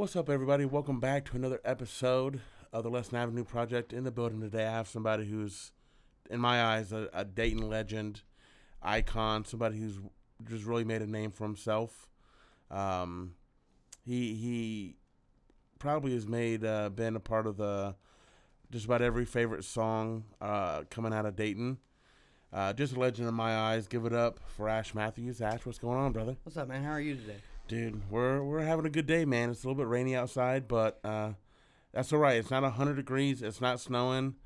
What's up, everybody? Welcome back to another episode of the Leston Avenue Project. In the building today, I have somebody who's, in my eyes, a Dayton legend, icon, somebody who's just really made a name for himself. He probably has been a part of the just about every favorite song coming out of Dayton. Just a legend in my eyes. Give it up for Ash Matthews. Ash, what's going on, brother? What's up, man? How are you today? Dude, we're having a good day, man. It's a little bit rainy outside, but that's all right. It's not 100 degrees. It's not snowing.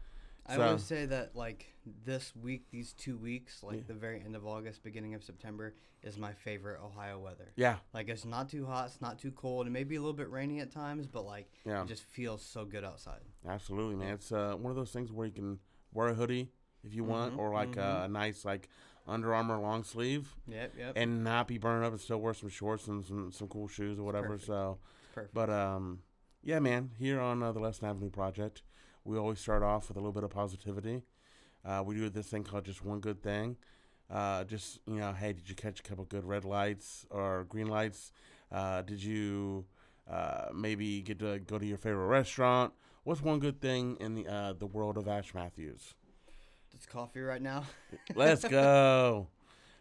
I always say that, this week, these 2 weeks, the very end of August, beginning of September, is my favorite Ohio weather. Yeah. It's not too hot, it's not too cold. It may be a little bit rainy at times, but, it just feels so good outside. Absolutely, man. It's one of those things where you can wear a hoodie if you want, or a nice, Under Armour long sleeve. Yep. And not be burned up and still wear some shorts and some cool shoes or whatever. Perfect. So, Perfect. But, yeah, man, here on the Leston Avenue Project, we always start off with a little bit of positivity. We do this thing called Just One Good Thing. Hey, did you catch a couple good red lights or green lights? Did you maybe get to go to your favorite restaurant? What's one good thing in the world of Ash Matthews? It's coffee right now. Let's go.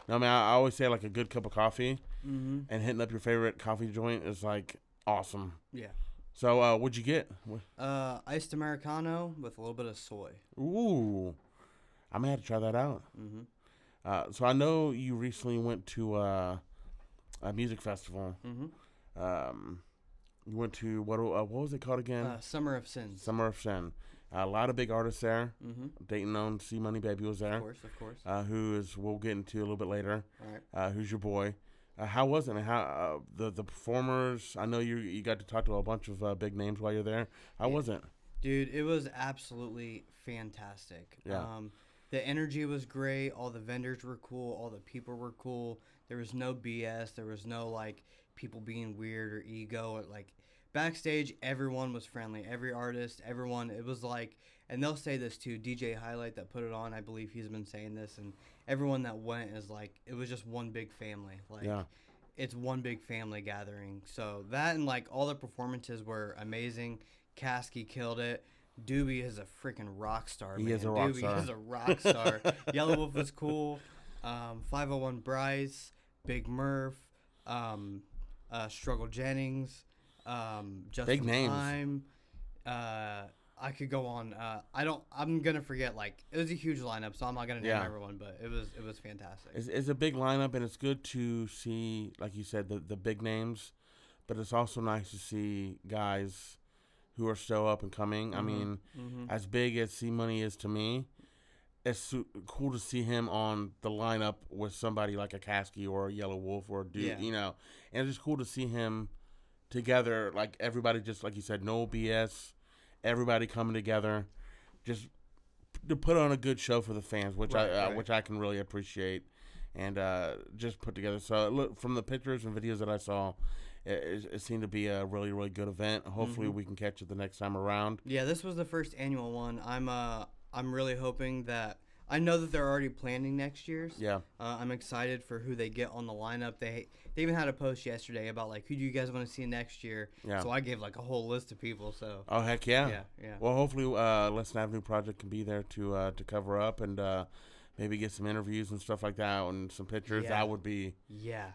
No, man, I always say a good cup of coffee and hitting up your favorite coffee joint is awesome. Yeah. So, what'd you get? Iced Americano with a little bit of soy. Ooh. I may have to try that out. So I know you recently went to a music festival. You went to, what was it called again? Summer of Sin. Summer of Sin. A lot of big artists there. Dayton own C Money Baby was there. Of course. We'll get into a little bit later. All right. Who's your boy? How was it? How the performers? I know you got to talk to a bunch of big names while you're there. How was it? Dude, it was absolutely fantastic. Yeah. The energy was great. All the vendors were cool. All the people were cool. There was no BS. There was no people being weird or ego. Backstage, everyone was friendly. Every artist, everyone. It was and they'll say this too. DJ Highlight that put it on, I believe he's been saying this, and everyone that went is it was just one big family. Yeah. It's one big family gathering. So that and all the performances were amazing. Kasky killed it. Doobie is a freaking rock star, man. He is a rock star. Doobie is a rock star. Yellow Wolf was cool. 501 Bryce, Big Murph, Struggle Jennings, Just Big in names. Time. I could go on. I'm gonna forget. It was a huge lineup, so I'm not gonna name everyone, but it was fantastic. It's a big lineup, and it's good to see, like you said, the big names, but it's also nice to see guys who are still up and coming. I mean, as big as C Money is to me, it's cool to see him on the lineup with somebody like a Kasky or a Yellow Wolf or a dude, and it's just cool to see him together, everybody, just like you said, no BS, everybody coming together, just to put on a good show for the fans, which I can really appreciate, and just put together. So look, from the pictures and videos that I saw, it seemed to be a really, really good event. Hopefully we can catch it the next time around. Yeah, this was the first annual one. I'm really hoping that I know that they're already planning next year's. Yeah. I'm excited for who they get on the lineup. They even had a post yesterday about who do you guys want to see next year. Yeah. So I gave a whole list of people. So. Oh heck yeah. Yeah. Well, hopefully Leston Avenue Project can be there to cover up and maybe get some interviews and stuff like that and some pictures. Yeah.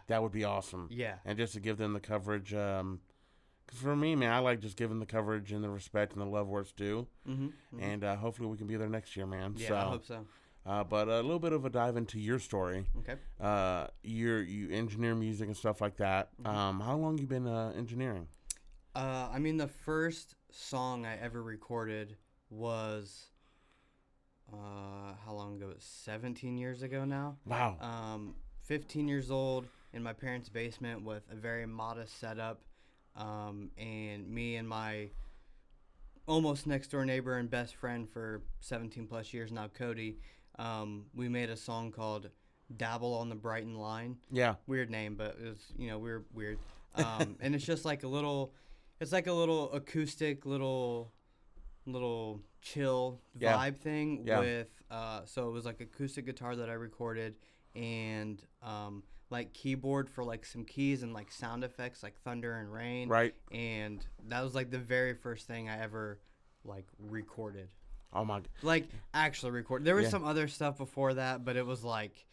That would be awesome. Yeah. And just to give them the coverage. Because for me, man, I like just giving the coverage and the respect and the love where it's due. And hopefully we can be there next year, man. Yeah, so, I hope so. But a little bit of a dive into your story. Okay. You engineer music and stuff like that. How long you been engineering? The first song I ever recorded was, how long ago? 17 years ago now. Wow. 15 years old in my parents' basement with a very modest setup. And me and my almost next door neighbor and best friend for 17 plus years now, Cody, we made a song called Dabble on the Brighton Line. Yeah. Weird name, but it was, we're weird. And it's just a little acoustic, little chill vibe thing with, so it was acoustic guitar that I recorded and, like keyboard for like some keys and like sound effects like thunder and rain. Right. And that was like the very first thing I ever like recorded. Oh my. Like actually recorded. There was Yeah. some other stuff before that, but it was like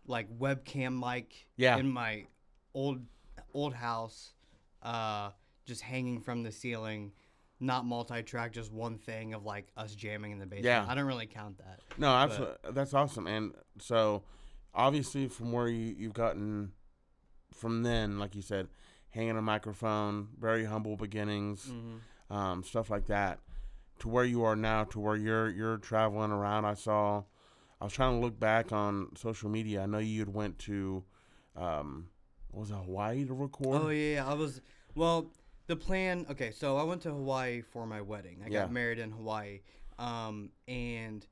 webcam mic Yeah. in my old house, just hanging from the ceiling, not multi-track, just one thing of like us jamming in the basement. Yeah. I don't really count that. No, absolutely. That's awesome. And so, obviously, from where you've gotten from then, like you said, hanging a microphone, very humble beginnings, stuff like that, to where you are now, to where you're traveling around. I was trying to look back on social media. I know you had went to, was it Hawaii to record? Oh yeah, I was. Well, the plan. Okay, so I went to Hawaii for my wedding. I got married in Hawaii, and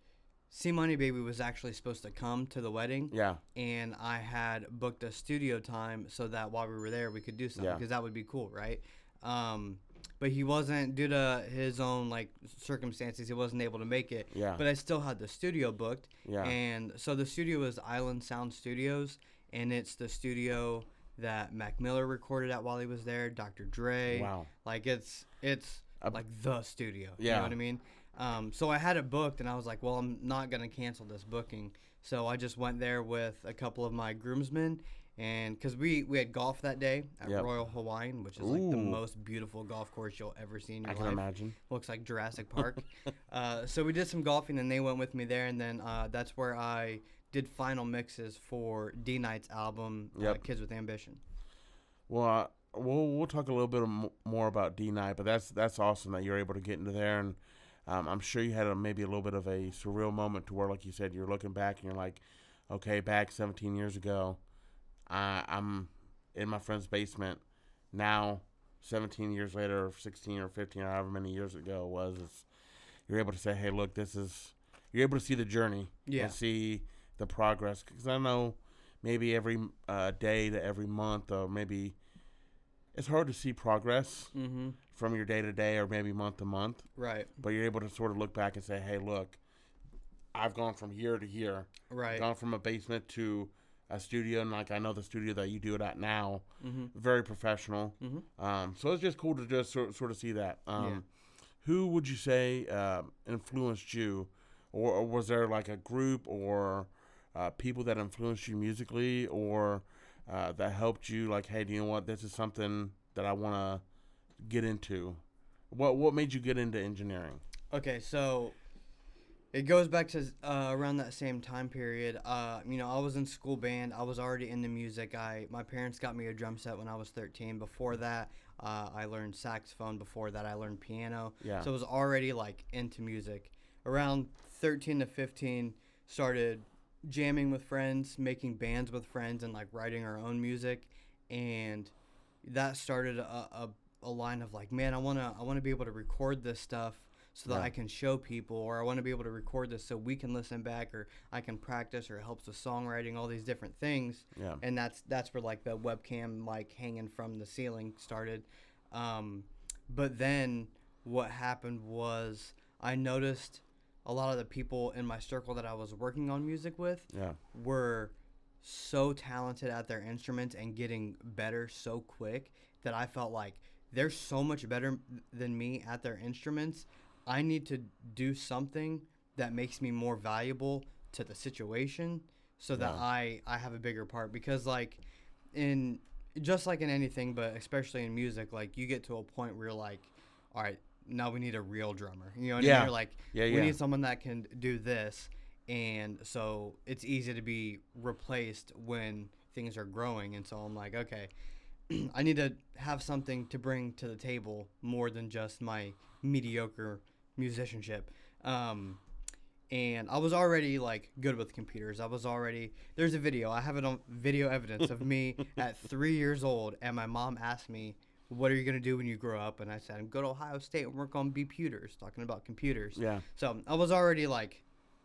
C Money Baby was actually supposed to come to the wedding. Yeah. And I had booked a studio time so that while we were there, we could do something because that would be cool, right? But he wasn't, due to his own like circumstances, he wasn't able to make it. Yeah. But I still had the studio booked. Yeah. And so the studio is Island Sound Studios, and it's the studio that Mac Miller recorded at while he was there, Dr. Dre. Wow. Like it's like the studio. Yeah. You know what I mean? So I had it booked, and I was like, well, I'm not going to cancel this booking. So I just went there with a couple of my groomsmen, and because we had golf that day at Royal Hawaiian, which is like the most beautiful golf course you'll ever see in your life. I can imagine. Looks like Jurassic Park. So we did some golfing, and they went with me there, and then that's where I did final mixes for D Knight's album, Kids with Ambition. Well, we'll talk a little bit more about D Knight, but that's awesome that you're able to get into there, and I'm sure you had maybe a little bit of a surreal moment to where, like you said, you're looking back and you're like, okay, back 17 years ago, I'm in my friend's basement. Now, 17 years later, or 16 or 15, or however many years ago it was, you're able to say, hey, look, you're able to see the journey and see the progress. Because I know maybe every day to every month, or maybe it's hard to see progress from your day to day or maybe month to month. Right. But you're able to sort of look back and say, hey, look, I've gone from here to here. Right. Gone from a basement to a studio, and like I know the studio that you do it at now, very professional. So it's just cool to just sort of see that. Who would you say influenced you, or was there like a group or people that influenced you musically, or that helped you? Like, hey, do you know what? This is something that I want to get into. What made you get into engineering? Okay, so it goes back to around that same time period. I was in school band. I was already into music. My parents got me a drum set when I was 13. Before that, I learned saxophone. Before that, I learned piano. Yeah. So I was already like into music. Around 13 to 15, started jamming with friends, making bands with friends, and like writing our own music. And that started a line of like, man, I wanna be able to record this stuff so that I can show people, or I want to be able to record this so we can listen back, or I can practice, or it helps with songwriting, all these different things. Yeah. And that's where like the webcam mic hanging from the ceiling started. But then what happened was I noticed a lot of the people in my circle that I was working on music with were so talented at their instruments and getting better so quick that I felt like they're so much better than me at their instruments. I need to do something that makes me more valuable to the situation so that I have a bigger part. Because like just like in anything, but especially in music, like you get to a point where you're like, all right, now we need a real drummer. You know what I mean? You're like, we need someone that can do this. And so it's easy to be replaced when things are growing. And so I'm like, okay, I need to have something to bring to the table more than just my mediocre musicianship. And I was already like good with computers. There's a video. I have it on video evidence of me at 3 years old, and my mom asked me, what are you going to do when you grow up? And I said, I'm going to Ohio State and work on computers, talking about computers. Yeah. So I was already like,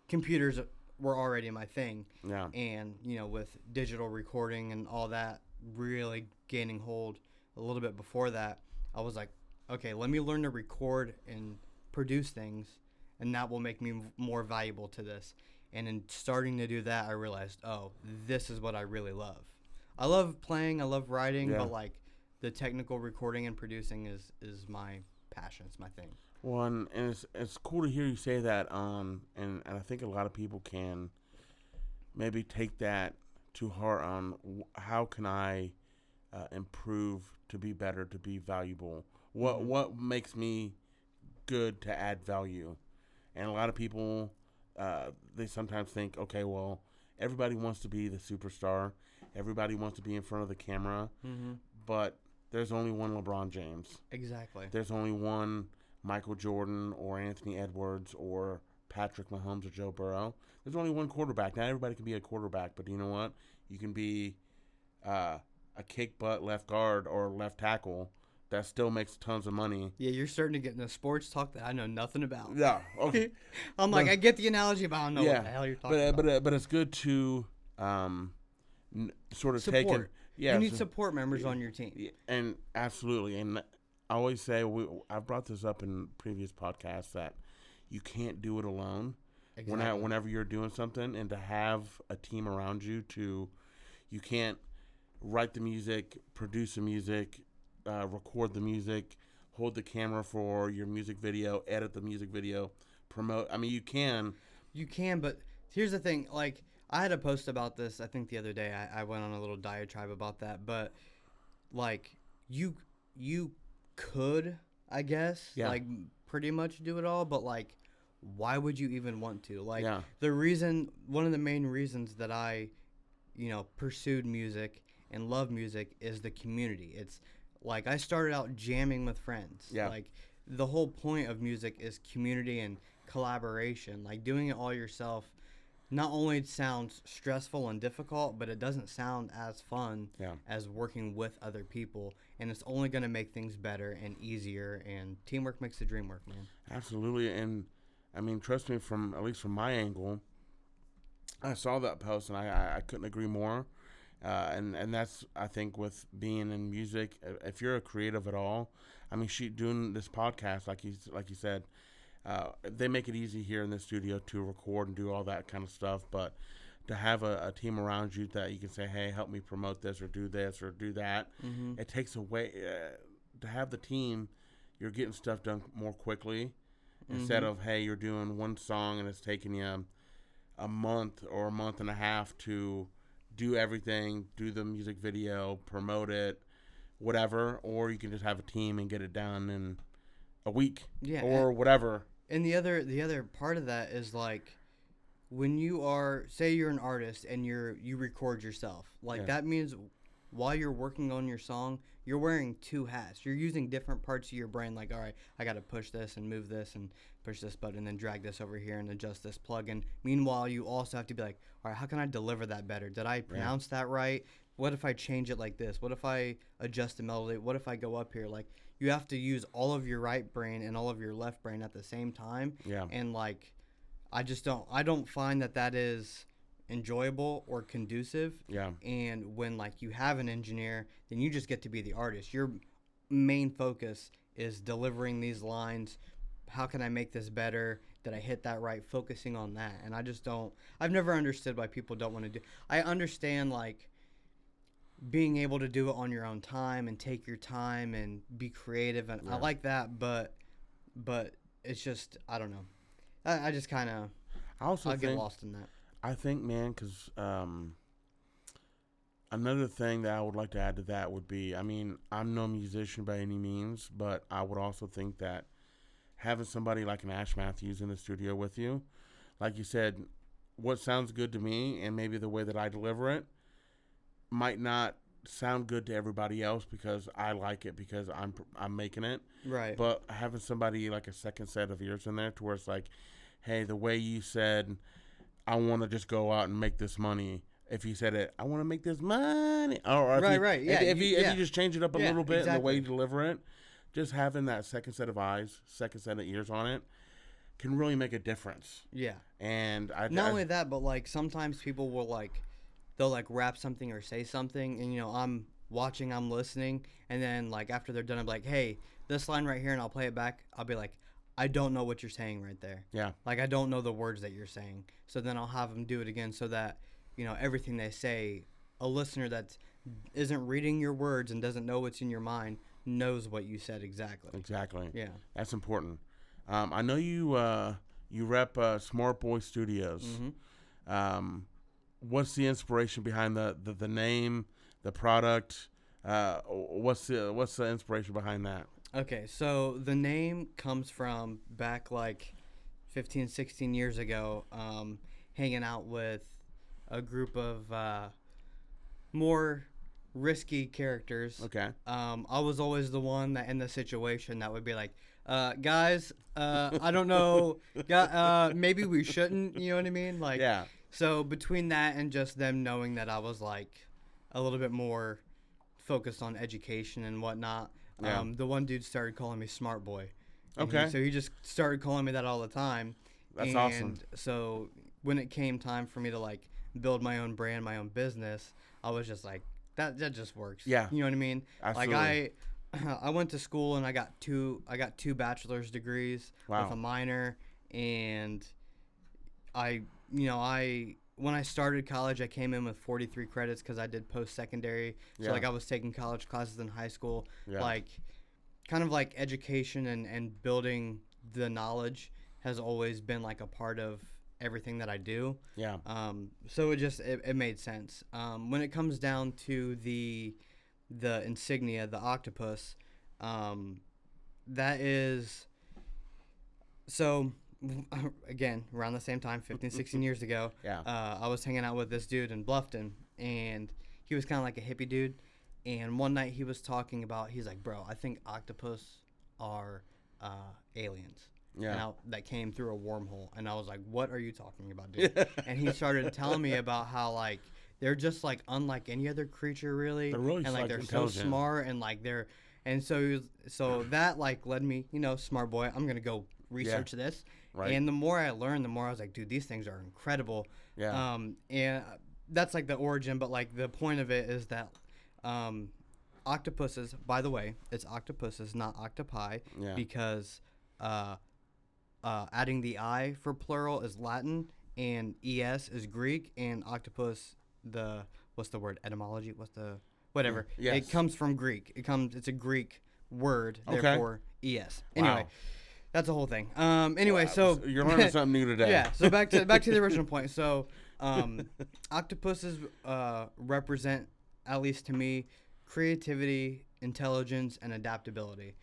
computers were already my thing. Yeah. And, with digital recording and all that really gaining hold a little bit before that, I was like, okay, let me learn to record and produce things, and that will make me more valuable to this. And in starting to do that, I realized, oh, this is what I really love. I love playing, I love writing, Yeah. but like the technical recording and producing is my passion. It's my thing. Well, and it's cool to hear you say that. And I think a lot of people can maybe take that to heart on how can I improve to be better, to be valuable. What makes me good to add value? And a lot of people, they sometimes think, okay, well, everybody wants to be the superstar, everybody wants to be in front of the camera, but there's only one LeBron James. Exactly. There's only one Michael Jordan or Anthony Edwards or Patrick Mahomes or Joe Burrow. There's only one quarterback. Not everybody can be a quarterback, but you know what? You can be a kick butt left guard or left tackle that still makes tons of money. Yeah, you're starting to get into sports talk that I know nothing about. Yeah, okay. I'm like, I get the analogy, but I don't know what the hell you're talking about. But it's good to sort of Support. take it. Yeah, you need support members on your team. And absolutely. And I always say, I've brought this up in previous podcasts, that you can't do it alone. Exactly. Whenever you're doing something, and to have a team around you you can't write the music, produce the music, record the music, hold the camera for your music video, edit the music video, promote. I mean, you can. You can, but here's the thing. Like, I had a post about this, I think the other day. I went on a little diatribe about that. But, like, you could, I guess, like, pretty much do it all. But, like, why would you even want to? Like, one of the main reasons that I, pursued music and love music is the community. It's, like, I started out jamming with friends. Yeah. Like, the whole point of music is community and collaboration. Like, doing it all yourself, not only sounds stressful and difficult, but it doesn't sound as fun as working with other people. And it's only going to make things better and easier. And teamwork makes the dream work, man. Absolutely. And, I mean, trust me, at least from my angle, I saw that post, and I couldn't agree more. And that's, I think, with being in music, if you're a creative at all, I mean, doing this podcast, like you said, they make it easy here in the studio to record and do all that kind of stuff. But to have a team around you that you can say, hey, help me promote this or do that, it takes away, to have the team, you're getting stuff done more quickly instead of, hey, you're doing one song and it's taking you a month or a month and a half to do everything, do the music video, promote it, whatever, or you can just have a team and get it done in a week or whatever. And the other part of that is, like, when you are, say you're an artist and you record yourself, like that means while you're working on your song, you're wearing two hats. You're using different parts of your brain, like, all right, I got to push this and move this and push this button and then drag this over here and adjust this plugin. Meanwhile, you also have to be like, all right, how can I deliver that better? Did I pronounce that right? What if I change it like this? What if I adjust the melody? What if I go up here? Like, you have to use all of your right brain and all of your left brain at the same time. Yeah. And, like, I don't find that is enjoyable or conducive. Yeah. And when, like, you have an engineer, then you just get to be the artist. Your main focus is delivering these lines. How can I make this better? Did I hit that right? Focusing on that. And I've never understood why people don't want to do. I understand, like, being able to do it on your own time and take your time and be creative, and I like that, but it's just, I don't know. I just kind of, I get lost in that. I think, man, because another thing that I would like to add to that would be, I mean, I'm no musician by any means, but I would also think that having somebody like an Ash Matthews in the studio with you, like you said, what sounds good to me and maybe the way that I deliver it might not sound good to everybody else because I like it because I'm making it. Right. But having somebody like a second set of ears in there to where it's like, hey, the way you said, I want to just go out and make this money. If you said it, I want to make this money. Or if you just change it up a little bit in the way you deliver it, just having that second set of eyes, second set of ears on it can really make a difference. Yeah. And not only that, but, like, sometimes people will, like, they'll, like, rap something or say something, and, I'm watching, I'm listening, and then, like, after they're done, I'm like, hey, this line right here, and I'll play it back. I'll be like, I don't know what you're saying right there. Yeah. Like, I don't know the words that you're saying. So then I'll have them do it again so that, everything they say, a listener that's isn't reading your words and doesn't know what's in your mind knows what you said exactly. Exactly. Yeah. That's important. I know you rep Smart Boy Studios. What's the inspiration behind the name, the product? What's the inspiration behind that? Okay, so the name comes from back like 15, 16 years ago, hanging out with a group of more risky characters. Okay. I was always the one that in the situation that would be like, guys, I don't know, maybe we shouldn't, you know what I mean? Like, Yeah. So between that and just them knowing that I was like a little bit more focused on education and whatnot, the one dude started calling me Smart Boy. Okay. So he just started calling me that all the time. That's awesome. And so when it came time for me to like build my own brand, my own business, I was just like, that just works. Yeah. You know what I mean? Absolutely. Like I went to school and I got two bachelor's degrees Wow. with a minor, and when I started college, I came in with 43 credits because I did post-secondary. So, like, I was taking college classes in high school. Yeah. Like, kind of like education and building the knowledge has always been, like, a part of everything that I do. Yeah. So it made sense. When it comes down to the insignia, the octopus, that is... So... Again, around the same time, 15, 16 years ago, I was hanging out with this dude in Bluffton, and he was kind of like a hippie dude. And one night he was talking about, he's like, bro, I think octopus are aliens. Yeah. That came through a wormhole. And I was like, what are you talking about, dude? And he started telling me about how, like, they're just, like, unlike any other creature, really. They're really, and, like, they're so smart, and, like, they're... And so that, like, led me, smart boy, I'm going to go research this. Right. And the more I learned, the more I was like, dude, these things are incredible. Yeah. And that's like the origin, but like the point of it is that octopuses, by the way, it's octopuses, not octopi, because adding the I for plural is Latin and ES is Greek, and octopus, what's the word? Etymology? Whatever. Yes. It comes from Greek. It's a Greek word, Okay. therefore ES. Anyway. Wow. That's the whole thing. Anyway, so you're learning something new today. Yeah. So back to the original point. So, octopuses represent, at least to me, creativity, intelligence, and adaptability.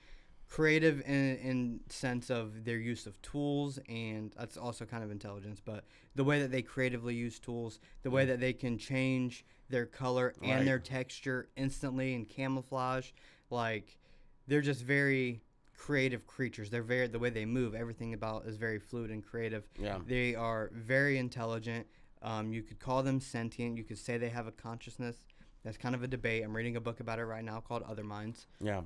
Creative in sense of their use of tools, and that's also kind of intelligence. But the way that they creatively use tools, the way that they can change their color and their texture instantly and camouflage, like they're just very creative creatures. The way they move, everything about is very fluid and creative. Yeah. They are very intelligent. You could call them sentient. You could say they have a consciousness. That's kind of a debate. I'm reading a book about it right now called Other Minds. Yeah.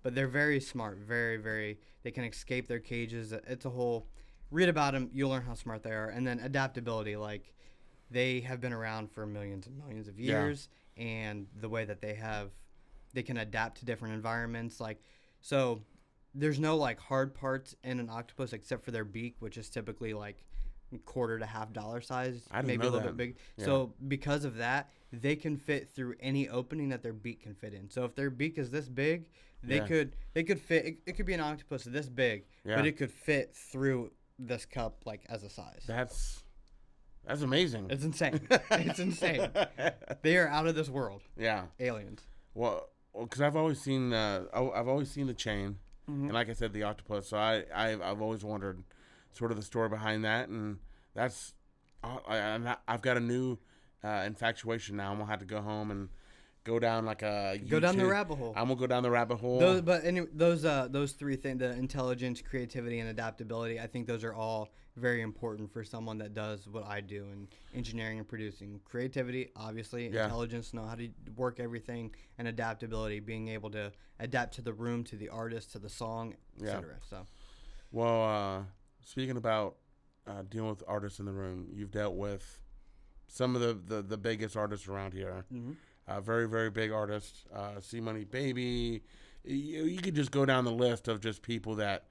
But they're very smart. Very, very. They can escape their cages. It's a whole. Read about them. You'll learn how smart they are. And then adaptability. Like, they have been around for millions and millions of years, and the way that they can adapt to different environments. Like, so. There's no like hard parts in an octopus except for their beak, which is typically like $quarter to $half size, maybe a little bit big. Yeah. So because of that, they can fit through any opening that their beak can fit in. So if their beak is this big, they could fit. It could be an octopus this big, but it could fit through this cup like as a size. That's amazing. It's insane. It's insane. They are out of this world. Yeah. Aliens. Well, because I've always seen the chain. And like I said, the octopus. So I've always wondered sort of the story behind that, and that's I've got a new infatuation now. I'm gonna have to go home and go down like a go down the rabbit hole. I'm gonna go down the rabbit hole. Those three things: the intelligence, creativity, and adaptability. I think those are all very important for someone that does what I do in engineering and producing. Creativity, obviously, intelligence, know how to work everything, and adaptability, being able to adapt to the room, to the artist, to the song, etc. So, well, speaking about dealing with artists in the room, you've dealt with some of the biggest artists around here. Very, very big artists. C Money Baby. You could just go down the list of just people that,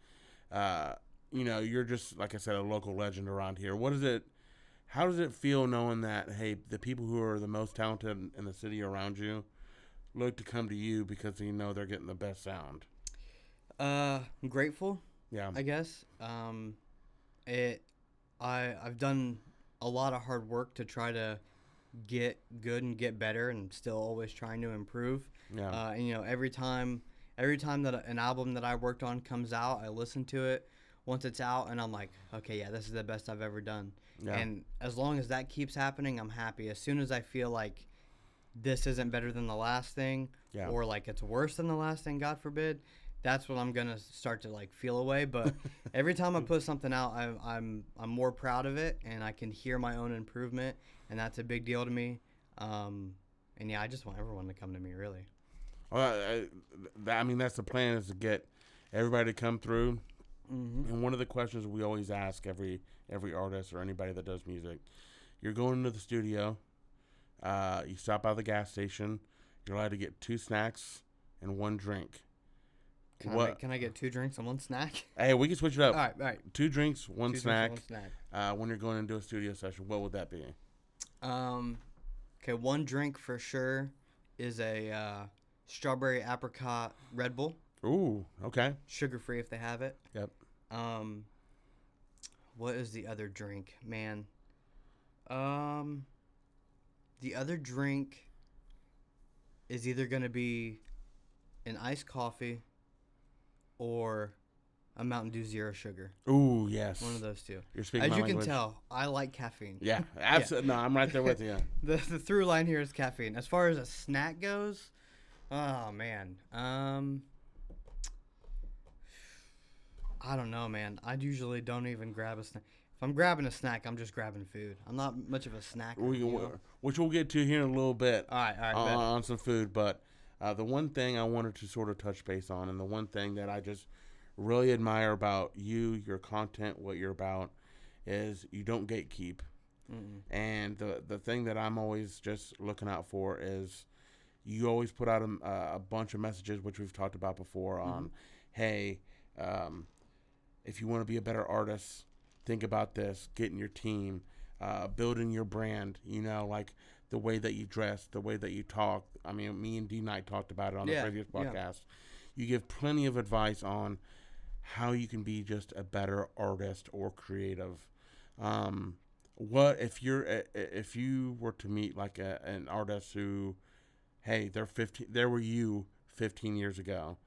you're just, like I said, a local legend around here. What is it How does it feel knowing that, hey, the people who are the most talented in the city around you look to come to you because they know they're getting the best sound? I'm grateful, Yeah. I guess. I've done a lot of hard work to try to get good and get better, and still always trying to improve. Yeah. And every time that an album that I worked on comes out, I listen to it once it's out, and I'm like, okay, yeah, this is the best I've ever done. Yeah. And as long as that keeps happening, I'm happy. As soon as I feel like this isn't better than the last thing, Yeah. or like it's worse than the last thing, God forbid, that's when I'm gonna start to like feel away. But every time I put something out, I'm more proud of it, and I can hear my own improvement, and that's a big deal to me. And yeah, I just want everyone to come to me, really. Well, I mean, that's the plan, is to get everybody to come through. Mm-hmm. And one of the questions we always ask every artist or anybody that does music, you're going into the studio, you stop by the gas station, you're allowed to get 2 snacks and 1 drink. Can I get 2 drinks and 1 snack? Hey, we can switch it up. All right. 2 drinks, 1 2 snack. drinks and 1 snack. When you're going into a studio session, what would that be? Okay, 1 drink for sure is a strawberry apricot Red Bull. Ooh, okay. Sugar free if they have it. Yep. What is the other drink, man? The other drink is either gonna be an iced coffee or a Mountain Dew Zero Sugar. Ooh, yes. One of those 2. You're speaking As my you language. can tell, I like caffeine. Yeah, absolutely. Yeah. No, I'm right there with you. The through line here is caffeine. As far as a snack goes, oh man. I don't know, man. I usually don't even grab a snack. If I'm grabbing a snack, I'm just grabbing food. I'm not much of a snacker. Which we'll get to here in a little bit. All right. On some food, but the one thing I wanted to sort of touch base on, and the one thing that I just really admire about you, your content, what you're about, is you don't gatekeep. Mm-mm. And the thing that I'm always just looking out for is you always put out a bunch of messages, which we've talked about before, on, hey, if you want to be a better artist, think about this, getting your team, building your brand, like the way that you dress, the way that you talk. I mean, me and D-Night talked about it on the previous podcast. Yeah. You give plenty of advice on how you can be just a better artist or creative. What if you were to meet like an artist who, hey, there were you 15 years ago,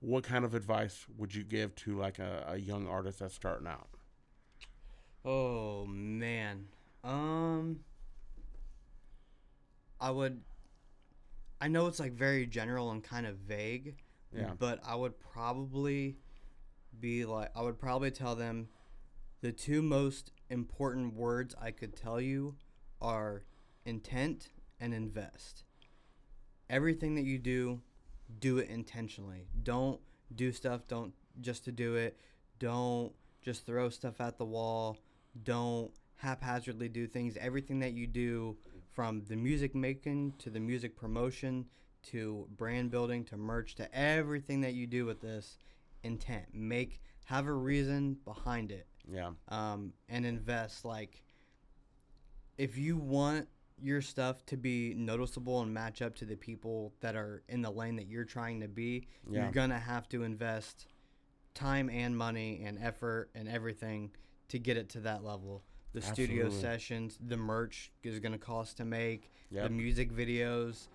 what kind of advice would you give to like a young artist that's starting out? Oh man. I know it's like very general and kind of vague. Yeah. But I would probably tell them the 2 most important words I could tell you are intent and invest. Everything that you do it intentionally. Don't do stuff just to do it. Don't just throw stuff at the wall. Don't haphazardly do things. Everything that you do, from the music making to the music promotion to brand building to merch to everything that you do with this, intent. Have a reason behind it. Yeah. And invest. Like, if you want your stuff to be noticeable and match up to the people that are in the lane that you're trying to be, you're gonna have to invest time and money and effort and everything to get it to that level. The studio sessions, the merch is going to cost to make, the music videos.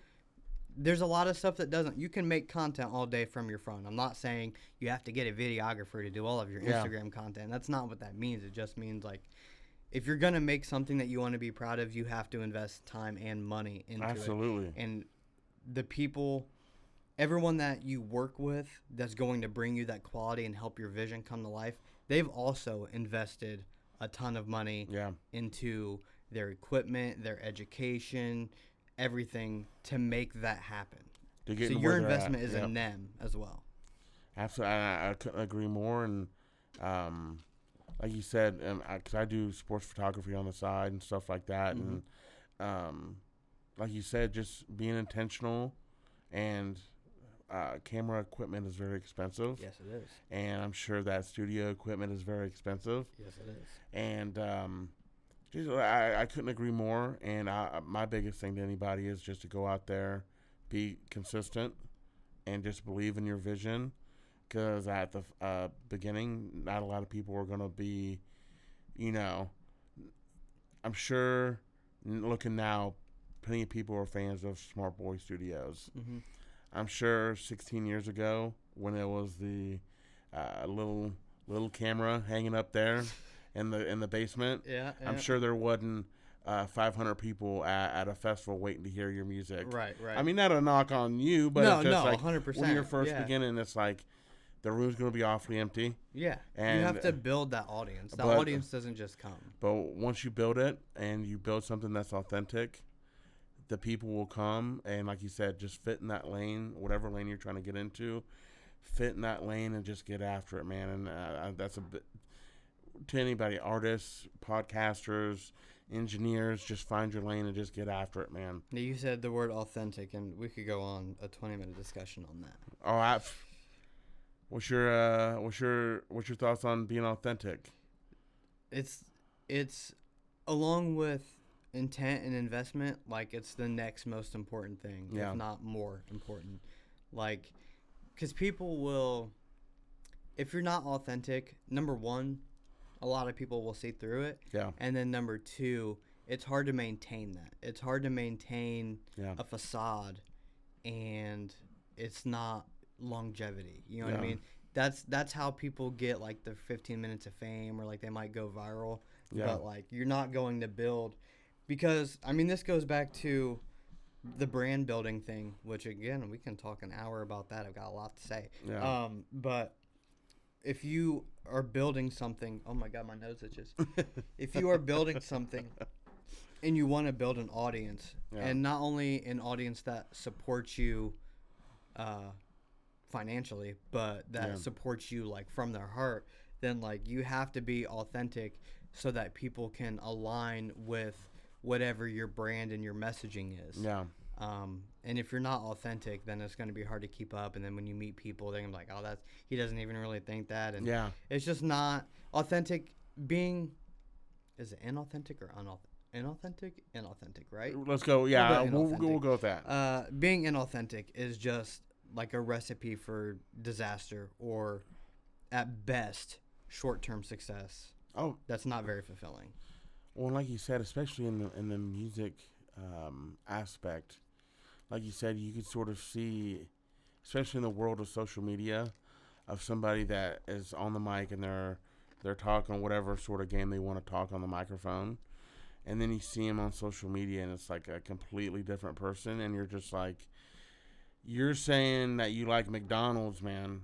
There's a lot of stuff that doesn't. You can make content all day from your phone. I'm not saying you have to get a videographer to do all of your Instagram content. That's not what that means. It just means, like, if you're going to make something that you want to be proud of, you have to invest time and money into it. Absolutely. And the people, everyone that you work with that's going to bring you that quality and help your vision come to life, they've also invested a ton of money into their equipment, their education, everything to make that happen. So your investment is in them as well. Absolutely. I couldn't agree more. And like you said, because I do sports photography on the side and stuff like that. Mm-hmm. And like you said, just being intentional, and camera equipment is very expensive. Yes, it is. And I'm sure that studio equipment is very expensive. Yes, it is. And I couldn't agree more. And my biggest thing to anybody is just to go out there, be consistent, and just believe in your vision. Because at the beginning, not a lot of people are going to be, I'm sure looking now, plenty of people are fans of Smart Boy Studios. Mm-hmm. I'm sure 16 years ago when it was the little camera hanging up there in the basement, I'm sure there wasn't 500 people at a festival waiting to hear your music. Right. I mean, not a knock on you, but it's just like 100%. when you're first beginning, it's like the room's going to be awfully empty. Yeah, and you have to build that audience. The audience doesn't just come. But once you build it and you build something that's authentic, the people will come. And like you said, just fit in that lane, whatever lane you're trying to get into, fit in that lane and just get after it, man. And that's a bit to anybody, artists, podcasters, engineers, just find your lane and just get after it, man. Now, you said the word authentic, and we could go on a 20-minute discussion on that. Oh, what's your thoughts on being authentic? It's along with intent and investment, like it's the next most important thing, if not more important. Like, because people will, if you're not authentic, number one, a lot of people will see through it. Yeah. And then number two, it's hard to maintain that. It's hard to maintain a facade, and it's not longevity. You know what I mean? That's how people get like the 15 minutes of fame, or like they might go viral. Yeah. But like you're not going to build, because I mean this goes back to the brand building thing, which again we can talk an hour about that. I've got a lot to say. Yeah. But if you are building something, oh my God, my nose itches. If you are building something and you want to build an audience, and not only an audience that supports you financially, but that supports you like from their heart, then like you have to be authentic so that people can align with whatever your brand and your messaging is. Yeah. And if you're not authentic, then it's going to be hard to keep up. And then when you meet people, they're gonna be like, "Oh, he doesn't even really think that." And it's just not authentic. Is it inauthentic or inauthentic? Inauthentic, right? Let's go. Yeah, we'll go with that. Being inauthentic is just like a recipe for disaster, or at best short-term success. Oh, that's not very fulfilling. Well, like you said, especially in the music aspect, like you said, you could sort of see, especially in the world of social media, of somebody that is on the mic and they're talking whatever sort of game they want to talk on the microphone, and then you see them on social media and it's like a completely different person, and you're just like, you're saying that you like McDonald's, man,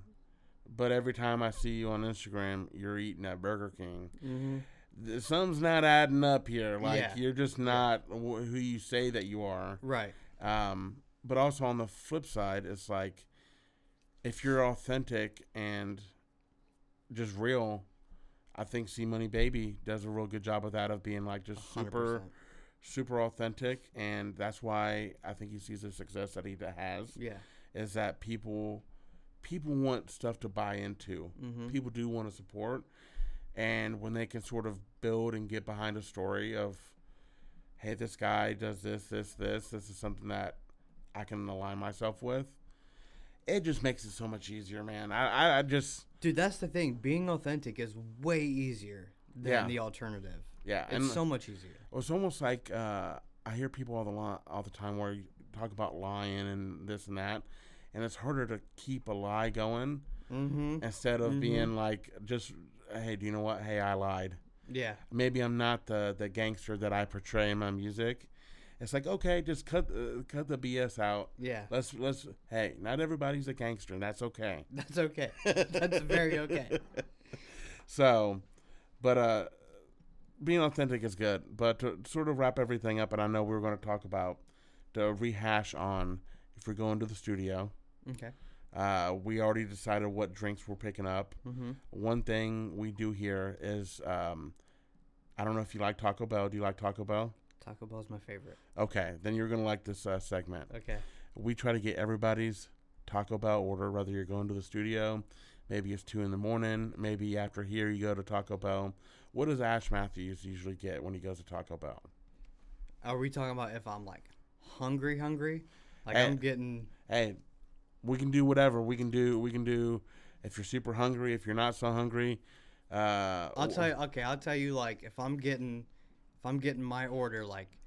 but every time I see you on Instagram, you're eating at Burger King. Mm-hmm. Something's not adding up here. Like, you're just not who you say that you are. Right. But also on the flip side, it's like, if you're authentic and just real, I think C Money Baby does a real good job of that, of being like just 100%. super authentic. And that's why I think he sees the success that he has. Yeah. Is that people want stuff to buy into. Mm-hmm. People do want to support. And when they can sort of build and get behind a story of, hey, this guy does this is something that I can align myself with, it just makes it so much easier, man. I just... Dude, that's the thing. Being authentic is way easier than the alternative. Yeah. It's so much easier. It's almost like I hear people all the time where you talk about lying and this and that, and it's harder to keep a lie going instead of being like, just, hey, do you know what? Hey, I lied. Yeah. Maybe I'm not the gangster that I portray in my music. It's like, okay, just cut the BS out. Yeah. Let's. Hey, not everybody's a gangster, and that's okay. That's okay. That's very okay. So, but being authentic is good. But to sort of wrap everything up, and I know we were going to talk about, to rehash on if we're going to the studio. Okay. We already decided what drinks we're picking up. Mm-hmm. One thing we do here is, I don't know if you like Taco Bell. Do you like Taco Bell? Taco Bell's my favorite. Okay, then you're going to like this segment. Okay. We try to get everybody's Taco Bell order, whether you're going to the studio, maybe it's 2 a.m, maybe after here you go to Taco Bell, What does Ash Matthews usually get when he goes to Taco Bell? Are we talking about if I'm like hungry? Like Hey, I'm getting. hey, we can do whatever. We can do. If you're super hungry, if you're not so hungry. I'll tell you. Okay, I'll tell you. Like if I'm getting my order, like,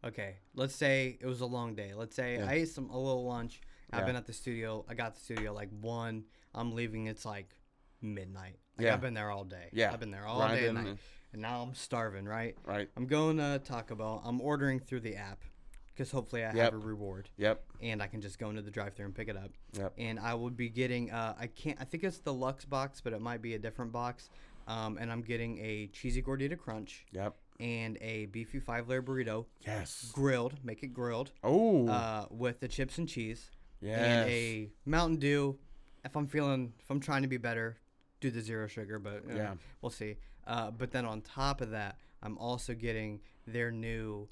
okay, let's say it was a long day. Let's say Yeah. I ate a little lunch. I've Yeah. been at the studio. I got the studio like 1. I'm leaving. It's like midnight. Like, Yeah. I've been there all day. Yeah. I've been there all Grinding day and night. And now I'm starving, right? Right. I'm going to Taco Bell. I'm ordering through the app because hopefully I Yep. have a reward. Yep. And I can just go into the drive-thru and pick it up. Yep. And I would be getting I think it's the Lux box, but it might be a different box. And I'm getting a cheesy gordita crunch Yep. and a beefy 5-layer burrito, Yes. grilled, make it grilled, Oh. with the chips and cheese, Yes. and a Mountain Dew. If I'm trying to be better, do the 0 sugar, but Yeah. we'll see. But then on top of that, I'm also getting their new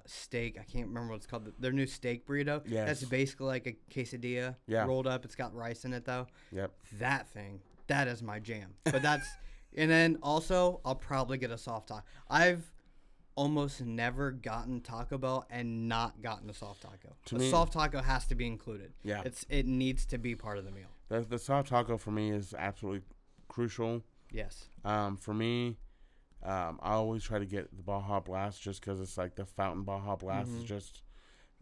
steak. I can't remember what it's called. Their new steak burrito. Yes. That's basically like a quesadilla rolled up. It's got rice in it though. Yep. That is my jam. But that's and then also I'll probably get a soft taco. I've almost never gotten Taco Bell and not gotten a soft taco. Soft taco has to be included. Yeah. It needs to be part of the meal. The soft taco for me is absolutely crucial. Yes. For me, I always try to get the Baja Blast just because it's like the fountain Baja Blast is just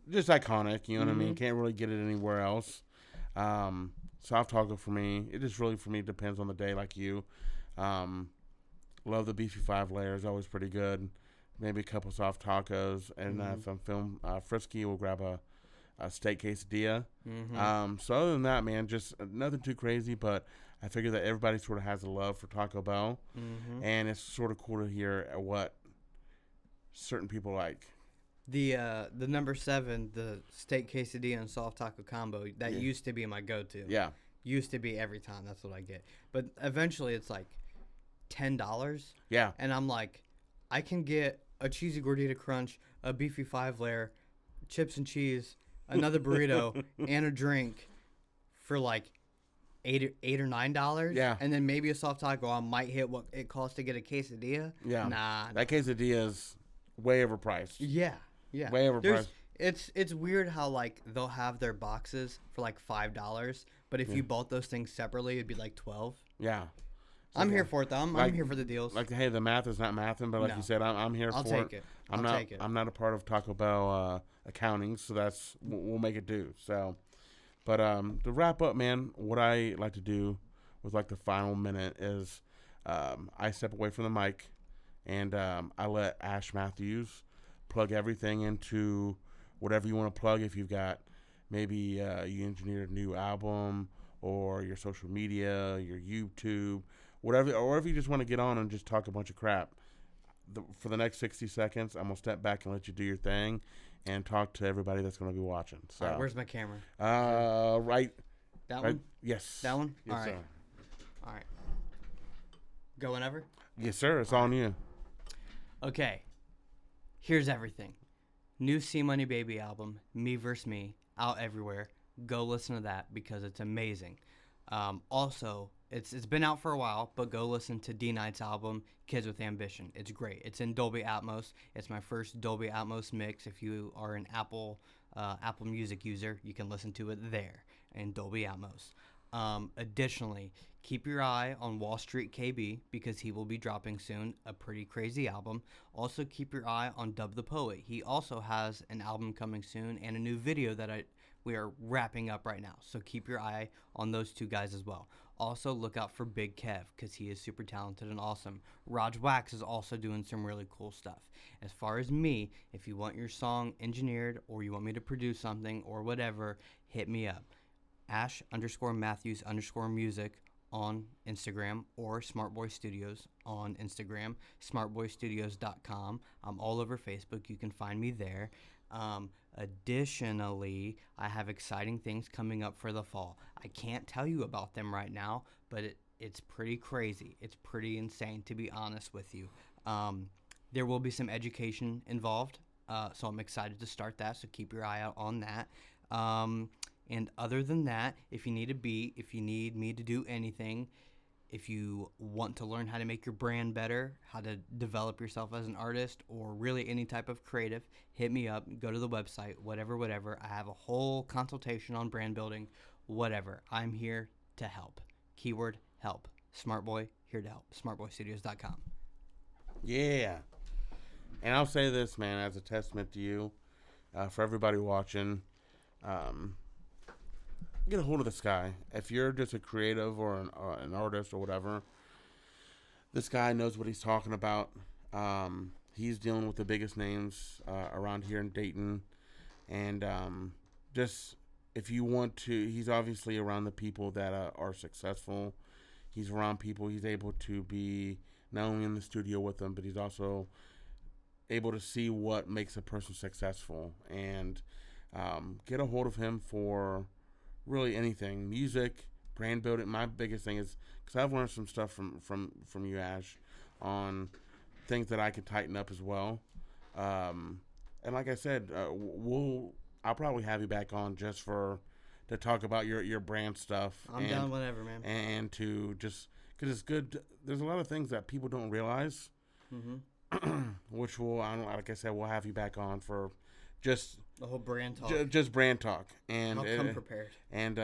iconic. You know what I mean? Can't really get it anywhere else. Soft taco for me, it just really for me depends on the day. Like you, love the beefy 5 layers, always pretty good. Maybe a couple soft tacos, and if I'm feeling frisky, we'll grab a steak quesadilla. So other than that, man, just nothing too crazy, but I figure that everybody sort of has a love for Taco Bell, and it's sort of cool to hear what certain people like. The number 7, the steak quesadilla and soft taco combo, that used to be my go-to. Yeah. Used to be every time. That's what I get. But eventually it's like $10. Yeah. And I'm like, I can get a cheesy gordita crunch, a beefy 5-layer, chips and cheese, another burrito, and a drink for like $8 or $9. Yeah. And then maybe a soft taco. I might hit what it costs to get a quesadilla. Yeah. Nah. That quesadilla is way overpriced. Yeah. Yeah. Way overpriced. It's weird how like they'll have their boxes for like $5, but if you bought those things separately, it'd be like $12. Yeah. I'm here for it though. I'm here for the deals. Like, hey, the math is not mathing, but like No. you said, I'm here I'll for take it. it. I'm not a part of Taco Bell accounting, so we'll make it do. So, but to wrap up, man, what I like to do with like the final minute is I step away from the mic, and I let Ash Matthews plug everything into whatever you want to plug. If you've got maybe you engineered a new album or your social media, your YouTube, whatever, or if you just want to get on and just talk a bunch of crap. For the next 60 seconds, I'm going to step back and let you do your thing and talk to everybody that's going to be watching. So, All right, where's my camera? Right. That right. one? Yes. That one? Yes, All right. sir. All right. Go whenever? Yes, sir. It's on you. Okay. Here's everything. New C Money Baby album, Me vs. Me, out everywhere. Go listen to that because it's amazing. Also, it's been out for a while, but go listen to D Knight's album, Kids with Ambition. It's great. It's in Dolby Atmos. It's my first Dolby Atmos mix. If you are an Apple Music user, you can listen to it there in Dolby Atmos. Additionally, keep your eye on Wall Street KB because he will be dropping soon a pretty crazy album. Also, keep your eye on Dub the Poet. He also has an album coming soon and a new video that we are wrapping up right now. So keep your eye on those two guys as well. Also, look out for Big Kev because he is super talented and awesome. Raj Wax is also doing some really cool stuff. As far as me, if you want your song engineered or you want me to produce something or whatever, hit me up. Ash_Matthews_music on Instagram or Smartboy Studios on Instagram, smartboystudios.com. I'm all over Facebook. You can find me there. Additionally, I have exciting things coming up for the fall. I can't tell you about them right now, but it's pretty crazy. It's pretty insane, to be honest with you. There will be some education involved, so I'm excited to start that, so keep your eye out on that. And other than that, if you need a beat, if you need me to do anything, If you want to learn how to make your brand better, how to develop yourself as an artist, or really any type of creative, hit me up. Go to the website, whatever. I have a whole consultation on brand building, whatever. I'm here to help. Keyword, help. Smart Boy, here to help. smartboystudios.com. Yeah. And I'll say this, man, as a testament to you, for everybody watching, get a hold of this guy. If you're just a creative or an artist or whatever, this guy knows what he's talking about. He's dealing with the biggest names around here in Dayton. And just, if you want to, he's obviously around the people that are successful. He's around people. He's able to be not only in the studio with them, but he's also able to see what makes a person successful. And get a hold of him for really anything, music, brand building. My biggest thing is, because I've learned some stuff from you, Ash, on things that I could tighten up as well. And like I said, I'll probably have you back on just to talk about your brand stuff. I'm down whenever, man. And to just, because it's good. There's a lot of things that people don't realize, which like I said, we'll have you back on for just the whole brand talk. Just brand talk. And I'll come prepared. And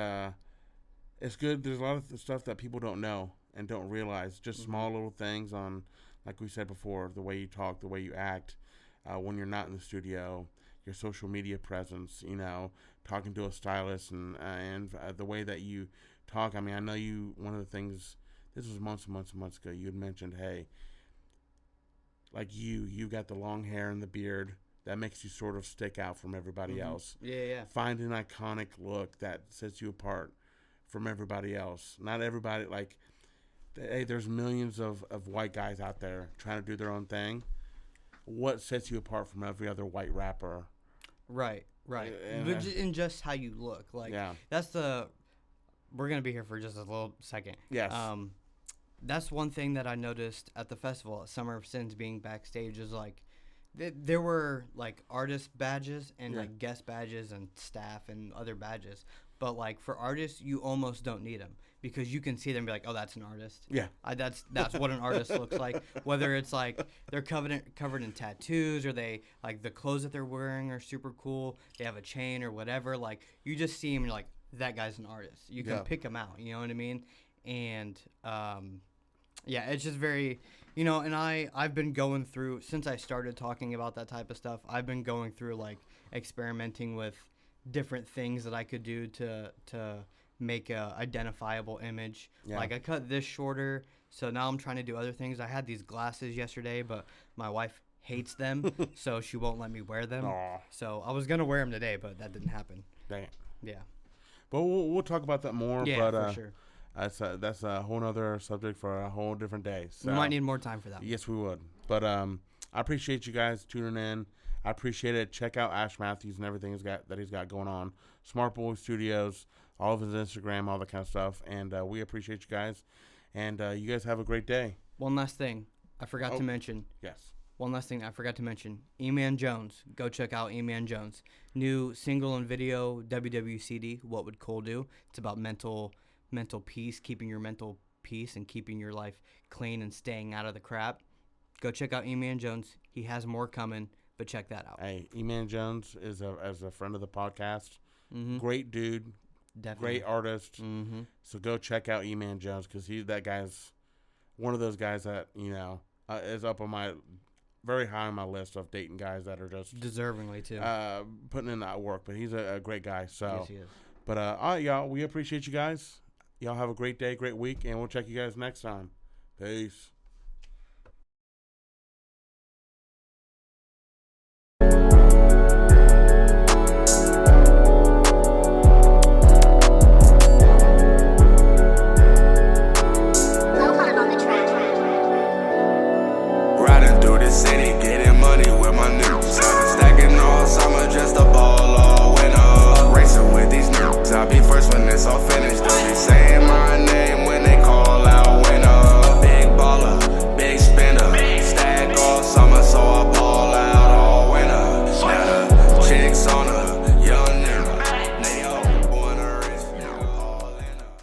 it's good. There's a lot of stuff that people don't know and don't realize. Just small little things on, like we said before, the way you talk, the way you act when you're not in the studio, your social media presence, talking to a stylist and the way that you talk. I mean, I know one of the things, this was months and months and months ago, you had mentioned, hey, like you got the long hair and the beard. That makes you sort of stick out from everybody else. Yeah. Find an iconic look that sets you apart from everybody else. Not everybody, like, hey, there's millions of white guys out there trying to do their own thing. What sets you apart from every other white rapper? Right. In just how you look. Like, that's we're going to be here for just a little second. Yes. That's one thing that I noticed at the festival, at Summer of Sins, being backstage, is like, there were like artist badges and like guest badges and staff and other badges, but like for artists you almost don't need them because you can see them and be like, oh, that's an artist. That's what an artist looks like, whether it's like they're covered in tattoos, or they like the clothes that they're wearing are super cool, they have a chain or whatever. Like, you just see him and you're like, that guy's an artist. You can pick him out, you know what I mean? And it's just very, and I've been going through, since I started talking about that type of stuff, I've been going through like experimenting with different things that I could do to make a identifiable image. Like, I cut this shorter, so now I'm trying to do other things. I had these glasses yesterday, but my wife hates them, so she won't let me wear them. Aww. So I was gonna wear them today, but that didn't happen. Dang. Yeah. But we'll talk about that more. Yeah, for sure. That's a whole other subject for a whole different day. So, we might need more time for that. Yes, we would. But I appreciate you guys tuning in. I appreciate it. Check out Ash Matthews and everything that he's got going on. Smart Boy Studios, all of his Instagram, all that kind of stuff. And we appreciate you guys. And you guys have a great day. One last thing I forgot to mention. Yes. One last thing I forgot to mention. E-Man Jones. Go check out E-Man Jones. New single and video, WWCD, What Would Cole Do? It's about mental peace, keeping your mental peace and keeping your life clean and staying out of the crap. Go check out E-Man Jones. He has more coming, but check that out. Hey, E-Man Jones is a friend of the podcast. Great dude. Definitely. Great artist. So go check out E-Man Jones, because that guy's one of those guys that, is up on my, very high on my list of Dayton guys that are just deservingly too putting in that work. But he's a great guy. So, yes, he is. But all right, y'all, we appreciate you guys. Y'all have a great day, great week, and we'll check you guys next time. Peace. Riding through the city, getting money with my niggas. I've been stacking all summer just to ball all winter. Racing with these niggas, I'll be first when it's all finished. They'll be saying my